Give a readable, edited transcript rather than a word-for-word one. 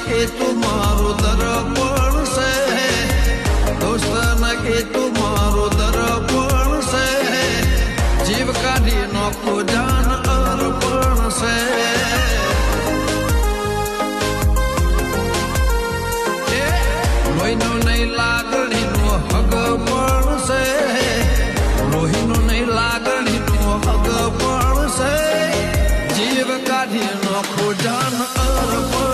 કે તું મારું દર્પણ છે દોસ્ત કે તું મારું દર્પણ છે જીવ કાઢી નોખો જાન અર્પણ છે લોહીનો નહીં લાગણીનો હગ પણ છે લોહીનો નહીં લાગણીનો હગ પણ છે જીવ કાઢી નોખો જાન અર્પણ